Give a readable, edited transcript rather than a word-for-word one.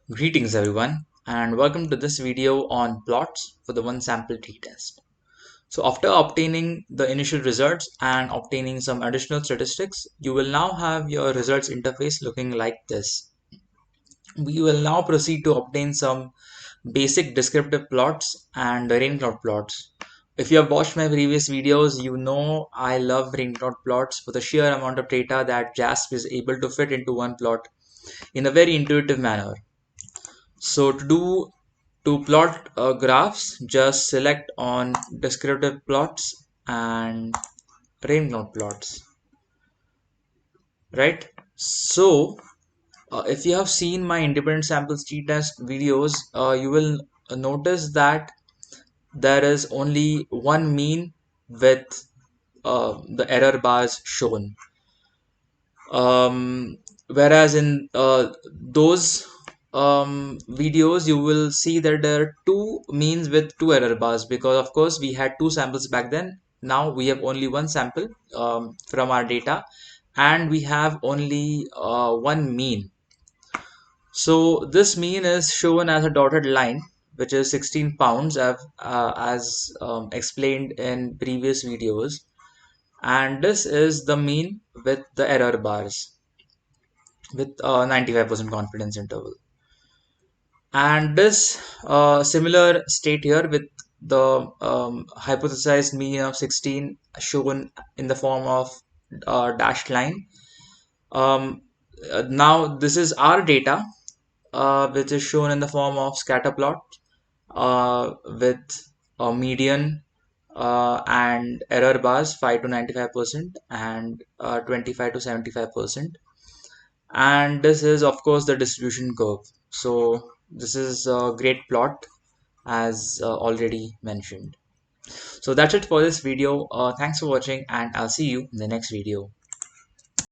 Greetings everyone and welcome to this video on plots for the one sample t-test. So after obtaining the initial results and obtaining some additional statistics, you will now have your results interface looking like this. We will now proceed to obtain some basic descriptive plots and rain cloud plots. If you have watched my previous videos, you know I love rain cloud plots for the sheer amount of data that JASP is able to fit into one plot in a very intuitive manner. So to plot graphs, just select on descriptive plots and rain cloud plots, right? So if you have seen my independent samples t-test videos, you will notice that there is only one mean with the error bars shown. Whereas in those videos you will see that there are two means with two error bars, because of course we had two samples back then. Now we have only one sample from our data, and we have only one mean. So this mean is shown as a dotted line, which is 16 pounds as explained in previous videos, and this is the mean with the error bars with 95% confidence interval. And this similar state here with the hypothesized mean of 16 shown in the form of dashed line. Um, Now this is our data, which is shown in the form of scatter plot with a median and error bars 5 to 95% and 25 to 75%. And this is of course the distribution curve. So this is a great plot as already mentioned. So that's it for this video. Thanks for watching, and I'll see you in the next video.